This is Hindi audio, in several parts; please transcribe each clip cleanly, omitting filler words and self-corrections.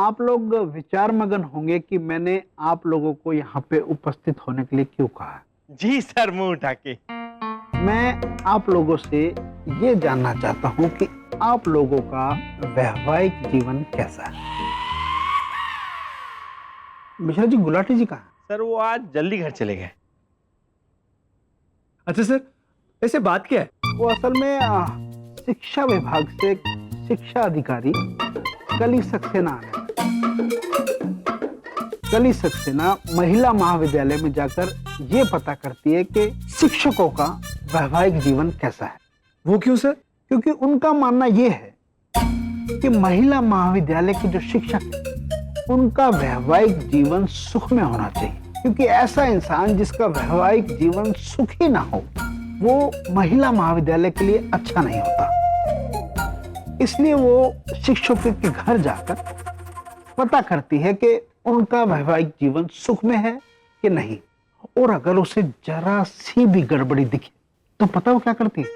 आप लोग विचार मगन होंगे कि मैंने आप लोगों को यहाँ पे उपस्थित होने के लिए क्यों कहा है। जी सर, मुंह उठा के। मैं आप लोगों से ये जानना चाहता हूँ कि आप लोगों का वैवाहिक जीवन कैसा है। मिश्रा जी, गुलाटी जी कहाँ हैं? सर वो आज जल्दी घर चले गए। अच्छा सर, वैसे बात क्या है? वो असल में शिक्षा विभाग से शिक्षा अधिकारी कली सक्सेना आने वाले। कली सक्सेना महिला महाविद्यालय में जाकर ये पता करती है कि शिक्षकों का वैवाहिक जीवन कैसा है। वो क्यों सर? क्योंकि उनका मानना यह है कि महिला महाविद्यालय के जो शिक्षक हैं, उनका वैवाहिक जीवन सुख में होना चाहिए। क्योंकि ऐसा इंसान जिसका वैवाहिक जीवन सुखी ना हो, वो महिला महाविद्यालय के लिए अच्छा नहीं होता। इसलिए वो शिक्षकों के घर जाकर पता करती है कि उनका वैवाहिक जीवन सुख में है कि नहीं। और अगर उसे जरा सी भी गड़बड़ी दिखे तो पता वो क्या करती है?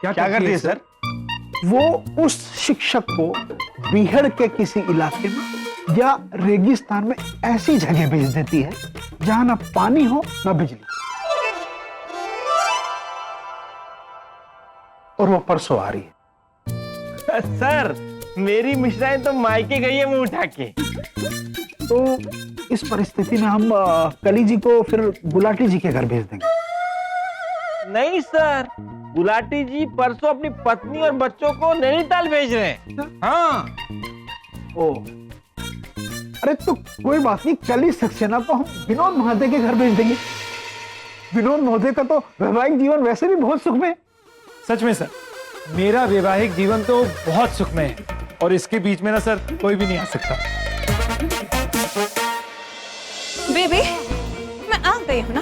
क्या करती है सर? वो उस शिक्षक को बीहड़ के किसी इलाके में या रेगिस्तान में ऐसी जगह भेज देती है जहां ना पानी हो ना बिजली। और वो परसों आ रही है। सर मेरी मिश्राएं तो मायके गई है मुंह उठा के। तो इस परिस्थिति में हम कली जी को फिर गुलाटी जी के घर भेज देंगे। नहीं सर, गुलाटी जी परसों अपनी पत्नी और बच्चों को नैनीताल भेज रहे हैं। हाँ। ओ, अरे तो कोई बात नहीं, कली सक्सेना को हम विनोद महोदय के घर भेज देंगे। विनोद महोदय का तो वैवाहिक जीवन वैसे भी बहुत सुखमय है। सच में सर, मेरा वैवाहिक जीवन तो बहुत सुखमय है और इसके बीच में ना सर कोई भी नहीं आ सकता। बेबी, मैं आ गई हूँ ना।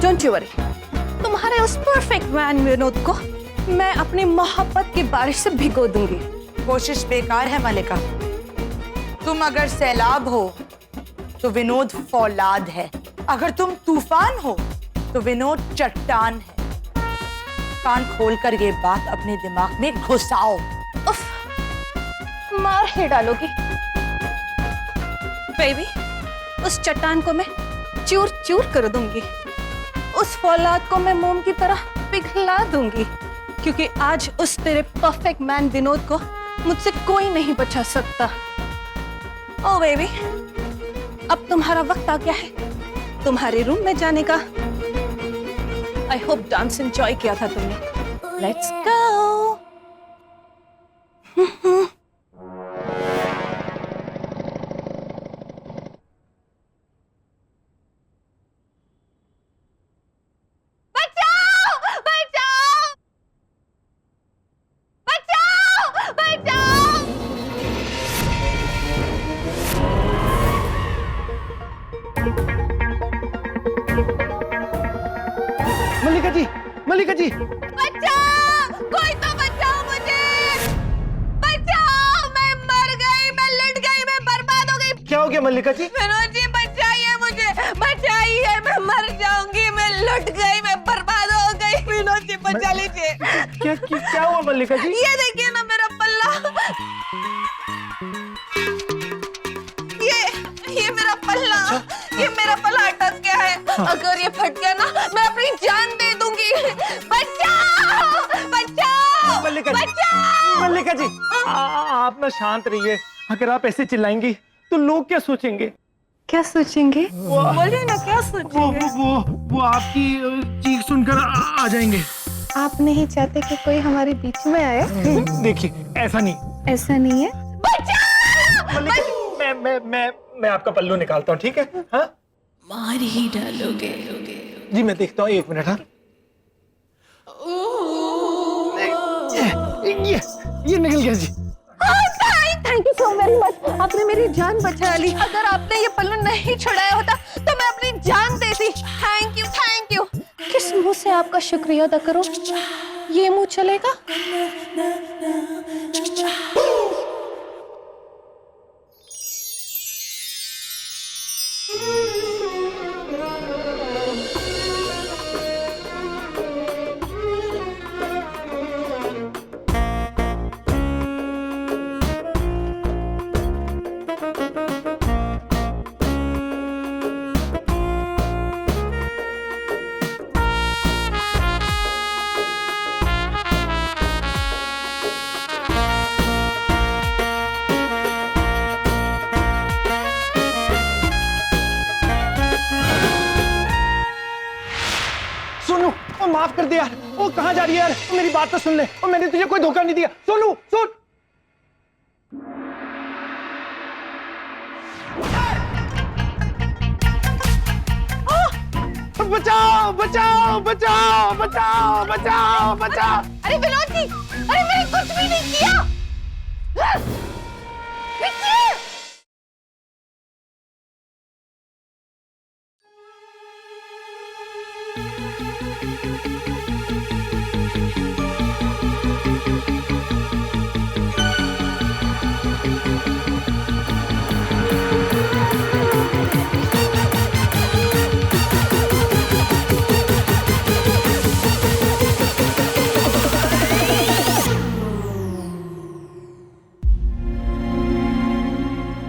डोंट यू वरी, तुम्हारे उस परफेक्ट मैन विनोद को मैं अपनी मोहब्बत की बारिश से भिगो दूंगी। कोशिश बेकार है मलिका। तुम अगर सैलाब हो तो विनोद फौलाद है, अगर तुम तूफान हो तो विनोद चट्टान है। कान खोलकर ये बात अपने दिमाग में घुसाओ। उफ, मार ही डालोगी। बेबी, उस चट्टान को मैं चूर चूर कर दूंगी। उस फौलाद को मैं मोम की तरह पिघला दूंगी। क्योंकि आज उस तेरे परफेक्ट मैन विनोद को मुझसे कोई नहीं बचा सकता। ओ बेबी, अब तुम्हारा वक्त आ गया है तुम्हारे रूम में जाने का। आई होप डांस एंजॉय किया था तुमने। Let's go. बचाओ! बचाओ! बचाओ! बचाओ! मल्लिका जी, मल्लिका जी, बचाओ! कोई तो बचाओ मुझे! बचाओ! मैं मर गई, मैं लुट गई, मैं बर्बाद हो गई। क्या हो गया मल्लिका जी? विनोद जी, बचाइए मुझे, बचाइए, मैं मर जाऊंगी, मैं लुट गई, मैं बर्बाद हो गई। विनोद जी, बचा लीजिए। क्या हुआ मल्लिका जी? ये देखिए ना मेरा पल्ला। ये मेरा पल्ला। ये मेरा पल्ला अटक गया है। अगर ये फट गया ना, मैं अपनी जान दे दूंगी। बचाओ! बचाओ! मल्लिका जी, बचाओ! मल्लिका जी, आप ना शांत रहिए। अगर आप ऐसे चिल्लाएंगी तो लोग क्या सोचेंगे? क्या सोचेंगे? बोलिए ना, क्या सोचेंगे? वो आपकी चीख सुनकर आ जाएंगे। आप नहीं चाहते कि कोई हमारे बीच में आए? देखिए, ऐसा नहीं। ऐसा नहीं है। बचाओ! मैं आपका पल्लू निकालता हूँ, ठीक है? हाँ, मार ही डालोगे। जी मैं देखता हूँ, 1 मिनट। हाँ, ये निकल गया जी। Thank you so very much. आपने मेरी जान बचा ली। अगर आपने ये पल्लू नहीं छुड़ाया होता तो मैं अपनी जान देती। Thank you, thank you. किस मुंह से आपका शुक्रिया अदा करूं? ये मुंह चलेगा? माफ कर दे यार। वो कहाँ जा रही है यार? मेरी बात तो सुन ले। और मैंने तुझे कोई धोखा नहीं दिया। सोनू सुन। बचाओ बचाओ बचाओ बचाओ बचाओ बचाओ। अरे विनोद जी, अरे मैंने कुछ भी नहीं किया।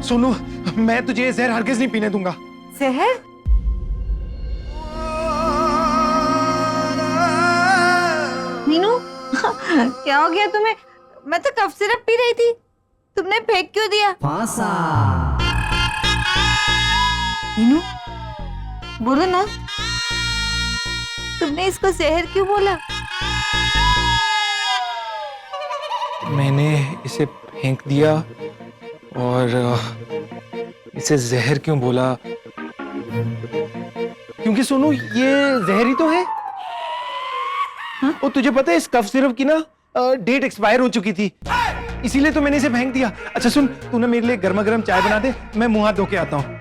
सोनू, मैं तुझे जहर हरगिज नहीं पीने दूंगा। जहर? मीनू, क्या हो गया तुम्हें? मैं तो कफ सिरप पी रही थी, तुमने फेंक क्यों दिया? मीनू, बोलो ना, तुमने इसको जहर क्यों बोला? मैंने इसे फेंक दिया और इसे जहर क्यों बोला? क्योंकि सोनू ये जहर ही तो है। हाँ? और तुझे पता है इस कफ सिरप की ना डेट एक्सपायर हो चुकी थी, इसीलिए तो मैंने इसे फेंक दिया। अच्छा सुन, तूने मेरे लिए गर्मा गर्म चाय बना दे, मैं मुंह हाथ धो के आता हूँ।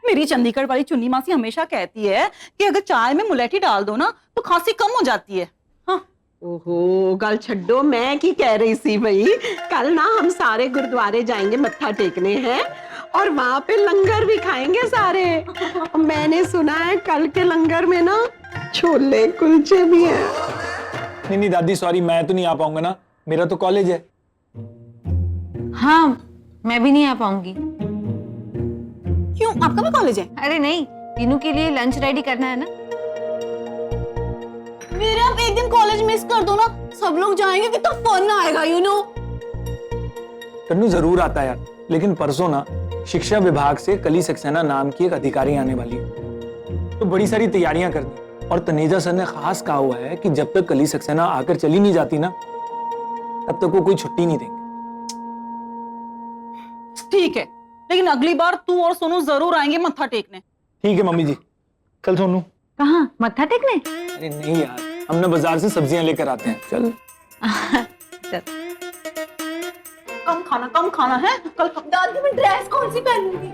मेरी चंडीगढ़ वाली चुन्नी मासी हमेशा कहती है कि अगर चाय में मुलेठी डाल दो ना तो खांसी कम हो जाती है। हाँ। ओहो, गल छड्डो, मैं की कह रही सी भाई, कल ना हम सारे गुरुद्वारे जाएंगे मत्था टेकने हैं और वहां पे लंगर भी खाएंगे सारे। मैंने सुना है कल के लंगर में ना छोले कुलचे भी हैं। नहीं नहीं दादी सॉरी, मैं तो नहीं आ पाऊंगा ना, मेरा तो कॉलेज है। हाँ, मैं भी नहीं आ पाऊंगी। क्यों, आपका भी कॉलेज है? अरे नहीं, तीनों के लिए लंच रेडी करना है ना। मेरे आप एक दिन कॉलेज मिस कर दो ना, सब लोग जाएंगे, कितना फन आएगा, यू नो। तन्नू जरूर आता है यार, लेकिन परसों ना शिक्षा विभाग से कली सक्सेना नाम की एक अधिकारी आने वाली है, तो बड़ी सारी तैयारियां कर दी। और तनेजा सर ने खास कहा हुआ है कि जब तक कली सक्सेना आकर चली नहीं जाती ना, तब तक वो कोई छुट्टी नहीं देंगे। ठीक है, लेकिन अगली बार तू और सोनू जरूर आएंगे मत्था टेकने। ठीक है मम्मी जी। चल सोनू। कहाँ, मत्था टेकने? अरे नहीं यार, हम ना बाजार से सब्जियां लेकर आते हैं। चल। कम खाना है। कल दादी मैं ड्रेस कौन सी पहनूंगी?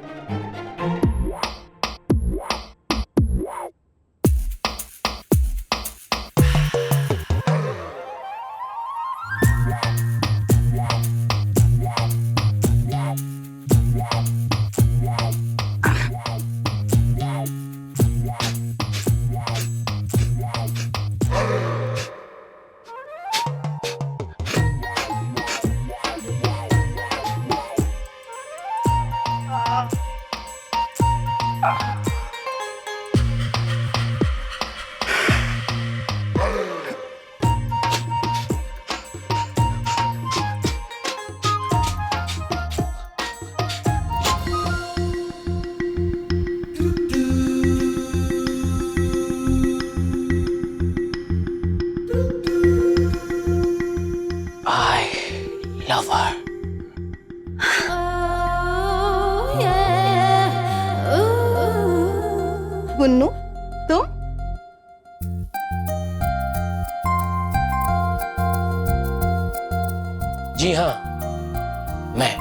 love her. गुन्नू, तुम? जी हाँ, मैं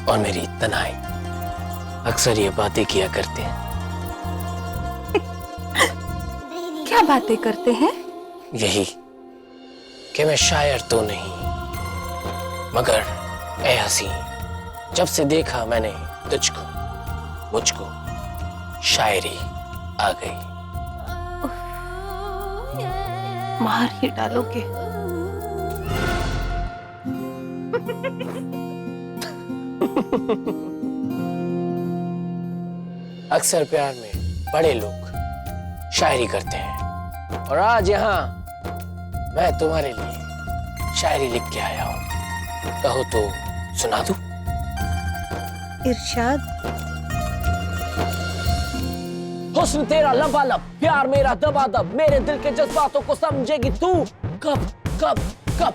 और मेरी तन्हाई अक्सर ये बातें किया करते हैं। क्या बातें करते हैं? यही कि मैं शायर तो नहीं, मगर ए हसीन, जब से देखा मैंने तुझको, मुझको शायरी आ गई। मार ही डालोगे। अक्सर प्यार में बड़े लोग शायरी करते हैं, और आज यहाँ मैं तुम्हारे लिए शायरी लिख के आया हूँ। कहो तो सुना दूं? इरशाद। हुस्न तेरा लबालब, प्यार मेरा दबादब, मेरे दिल के जज्बातों को समझेगी तू कब कब कब।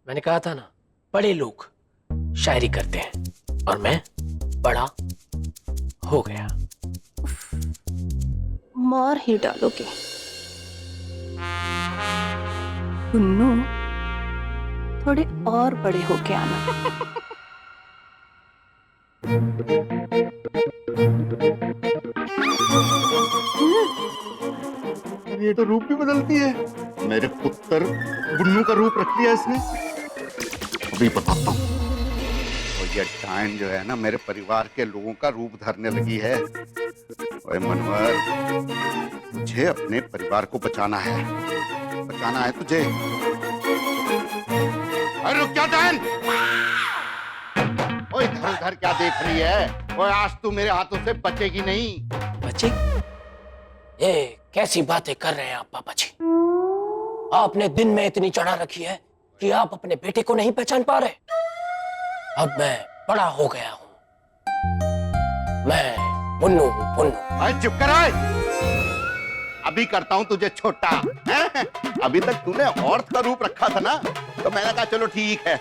मैंने कहा था ना, बड़े लोग शायरी करते हैं और मैं बड़ा हो गया। मार ही डालोगे पुन्नू, थोड़े और बड़े होके आना। ये तो रूप भी बदलती है। मेरे पुत्र बुन्नू का रूप रख लिया इसने। अभी बताता हूँ। और ये डायन जो है ना, मेरे परिवार के लोगों का रूप धरने लगी है। ओए मनोहर, तुझे अपने परिवार को बचाना है, बचाना है तुझे। अरे रुक जा डायन! ओए इधर उधर क्या देख रही है? ओए आज तू मेरे हाथों से बचेगी नहीं। बचेगी? ये कैसी बातें कर रहे हैं आप पापा जी? आपने दिन में इतनी चढ़ा रखी है कि आप अपने बेटे को नहीं पहचान पा रहे। अब मैं बड़ा हो गया हूं, मैं मुन्नू हूं, मुन्नू। अरे चुप कर। अभी करता हूं तुझे छोटा है? अभी तक तूने औरत का रूप रखा था ना, तो मैंने कहा चलो ठीक है,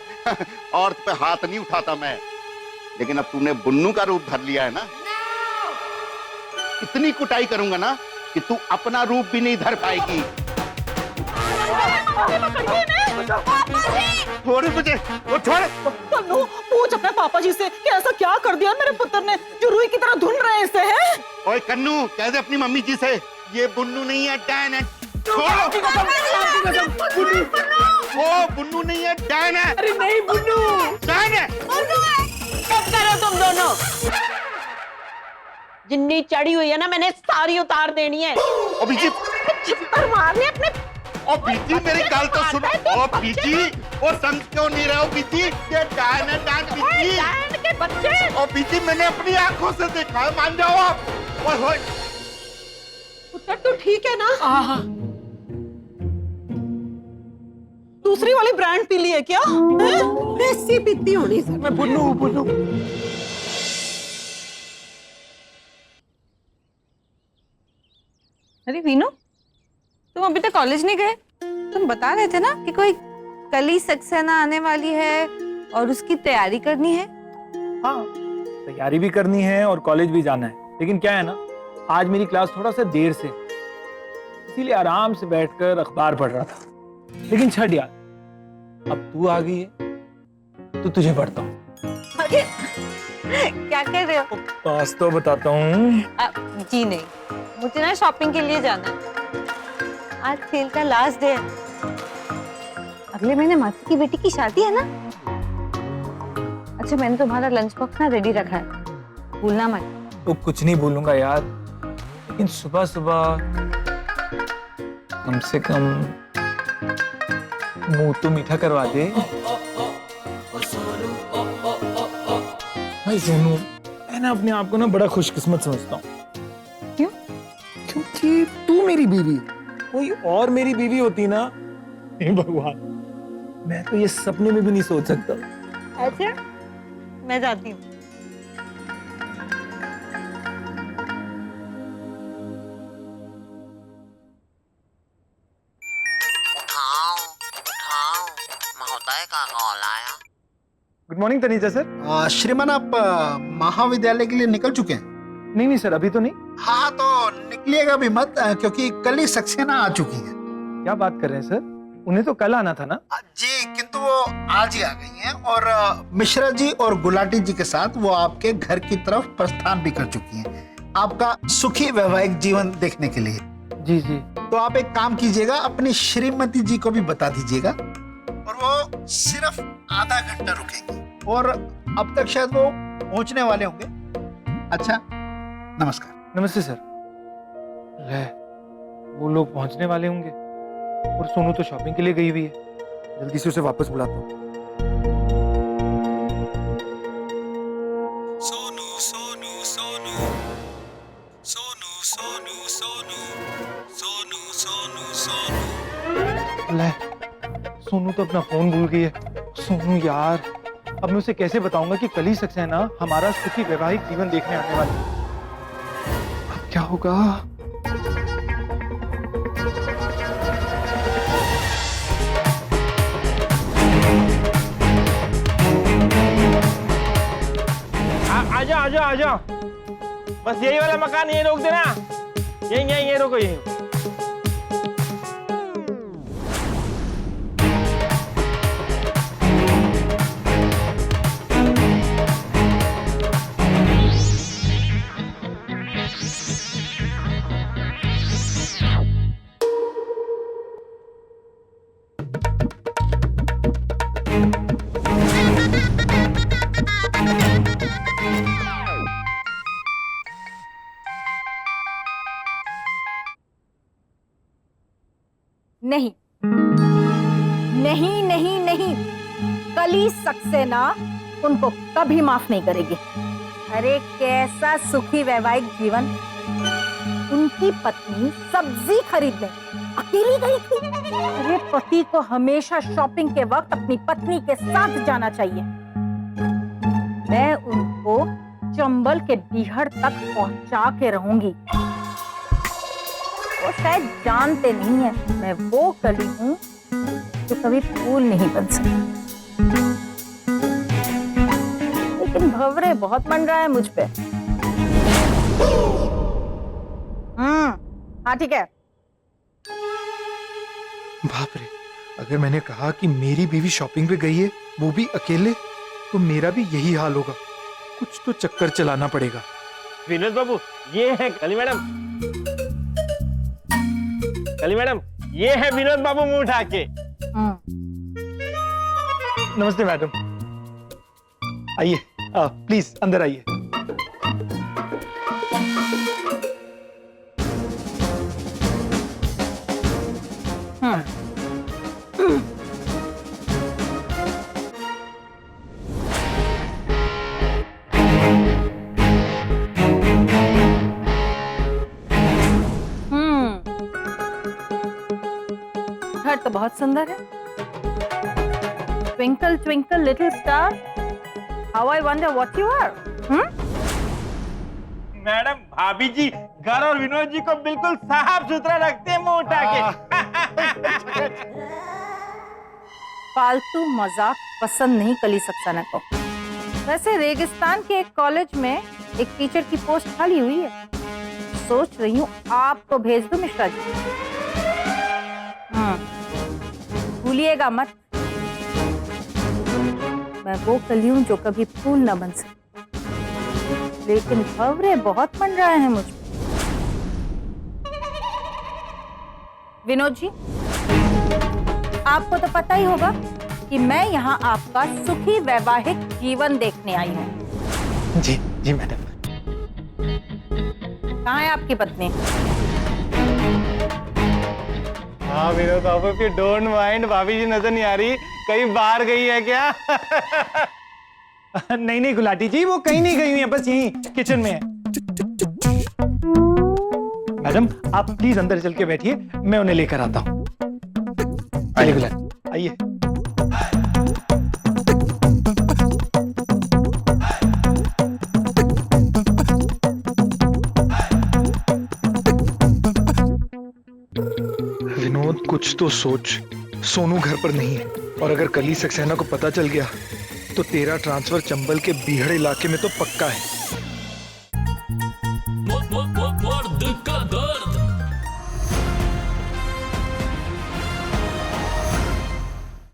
औरत पे हाथ नहीं उठाता मैं। लेकिन अब तूने बुन्नू का रूप धर लिया है ना, इतनी कुटाई करूंगा ना कि तू अपना रूप भी नहीं धर पाएगी। छोड़ मुझे, वो छोड़। कन्नू, पूछ अपने पापा जी से कि ऐसा क्या कर दिया मेरे पुत्र ने जो रुई की तरह धुन रहे इसे है? ओए कन्नू, कह दे अपनी मम्मी जी से ये बुन्नू नहीं है, डायन है। छोड़ो। बुन्नू, ओ बुन्नू नहीं है, डायन है। अरे नहीं बुन्नू, डायन है। चुप करो तुम दोनों। जिन्नी चढ़ी हुई है ना, मैंने सारी उतार देनी है। ओ बीजी, छितर मारने अपने। ओ बीजी मेरी गाल तो सुनो। ओ बीजी, ओ समझ क्यों नहीं रहे हो बीजी? ये डायन है, डायन बीजी। डायन के बच्चे। ओ बीजी मैंने अपनी आंखों से देखा है, मान जाओ आप। ओए होए। पुत्र तो ठीक है ना? हाँ। दूसरी वाली ब्रांड पी ली है क्या? देसी पीती होनी सर। मैं बुन्नू हूं, बुन्नू। अरे वीनू, तुम अभी तक कॉलेज नहीं गए? तुम बता रहे थे ना कि कोई कली सक्सेना आने वाली है और उसकी तैयारी करनी है। हाँ, तैयारी भी करनी है और कॉलेज भी जाना है। लेकिन क्या है ना, आज मेरी क्लास थोड़ा सा देर से, इसीलिए आराम से बैठकर अखबार पढ़ रहा था। लेकिन छड़ यार, अब तू आ गई है तो तुझे पढ़ता हूँ। अरे क्या कर रहे हो? पास तो बताता हूँ। जी नहीं, मुझे ना शॉपिंग के लिए जाना है। आज सेल का लास्ट डे है। अगले महीने मासी की बेटी की शादी है ना। अच्छा, मैंने तुम्हारा लंच बॉक्स ना रेडी रखा है, भूलना मत। तो कुछ नहीं भूलूंगा यार, लेकिन सुबह सुबह कम से कम मुंह तो मीठा करवा दे। भाई सोनू, मैं ना अपने आप को ना बड़ा खुशकिस्मत समझता हूँ। क्यों? क्योंकि तू मेरी बीवी, कोई और मेरी बीवी होती ना, हे भगवान, मैं तो ये सपने में भी नहीं सोच सकता। अच्छा, मैं जाती हूँ। महोदय का कॉल आया। Good morning Taneja sir. श्रीमान, आप महाविद्यालय के लिए निकल चुके हैं? नहीं सर, अभी तो नहीं। हाँ, तो निकलिएगा भी मत, क्योंकि कल ही सक्सेना आ चुकी है। क्या बात कर रहे हैं सर? उन्हें तो कल आना था ना? जी, किंतु वो आज ही आ गई हैं और मिश्रा जी और गुलाटी जी के साथ वो आपके घर की तरफ प्रस्थान भी कर चुकी हैं, आपका सुखी वैवाहिक जीवन देखने के लिए। जी जी। तो आप एक काम कीजिएगा, अपनी श्रीमती जी को भी बता दीजिएगा, और वो सिर्फ आधा घंटा रुकेंगी और अब तक शायद वो पहुंचने वाले होंगे। अच्छा, नमस्कार। नमस्ते सर। ले, वो लोग पहुंचने वाले होंगे और सोनू तो शॉपिंग के लिए गई हुई है। जल्दी से उसे वापस बुलाता हूँ। सोनू सोनू सोनू सोनू सोनू सोनू सोनू सोनू सोनू ले, सोनू तो अपना फोन भूल गई है। सोनू यार, अब मैं उसे कैसे बताऊंगा कि कली सक्सेना हमारा सुखी वैवाहिक जीवन देखने आने वाली है। अब क्या होगा? आजा आजा आजा, बस यही वाला मकान यही रोक देना, यही यही यही रोको यही। नहीं नहीं नहीं नहीं, कली सक्सेना उनको कभी माफ नहीं करेगी। अरे कैसा सुखी वैवाहिक जीवन, उनकी पत्नी सब्जी खरीदने अकेली गई थी। अरे पति को हमेशा शॉपिंग के वक्त अपनी पत्नी के साथ जाना चाहिए। मैं उनको चंबल के डीहर तक पहुंचा के रहूंगी। वो शायद जानते नहीं है मैं वो कली हूं जो कभी फूल नहीं बन सकती। लेकिन भंवरे बहुत बन रहा है मुझ पे। हाँ ठीक है। बाप रे, अगर मैंने कहा कि मेरी बीवी शॉपिंग पे गई है, वो भी अकेले, तो मेरा भी यही हाल होगा। कुछ तो चक्कर चलाना पड़ेगा। विनोद बाबू, ये है कली मैडम। कली मैडम, ये है विनोद बाबू मुंह उठा के। नमस्ते मैडम, आइए, प्लीज अंदर आइए। घर तो बहुत सुंदर है। Twinkle twinkle little star, how I wonder what you are. Madam, भाभी जी घर और विनोद जी को बिल्कुल साफ सुथरा रखते हैं मुंह उठा के। फालतू मजाक पसंद नहीं कली सक्सेना को। वैसे रेगिस्तान के एक कॉलेज में एक टीचर की पोस्ट खाली हुई है। सोच रही हूँ आपको भेज दूं मिश्रा जी। भूलिएगा मत, मैं वो कली हूं जो कभी फूल न बन सके। लेकिन भंवरे बहुत बन रहे हैं मुझ पे। विनोद जी, आपको तो पता ही होगा कि मैं यहाँ आपका सुखी वैवाहिक जीवन देखने आई हूँ। जी जी मैडम। कहाँ है आपकी पत्नी? हाँ विनोद बाबू, की डोंट माइंड, भाभी जी नजर नहीं आ रही, कहीं बाहर गई है क्या? नहीं नहीं गुलाटी जी, वो कहीं नहीं गई हुई है, बस यहीं किचन में है। मैडम, आप प्लीज अंदर चल के बैठिए, मैं उन्हें लेकर आता हूँ। आइए गुलाटी, आइए। विनोद, कुछ तो सोच। सोनू घर पर नहीं है, और अगर कली सक्सेना को पता चल गया तो तेरा ट्रांसफर चंबल के बीहड़ इलाके में तो पक्का है।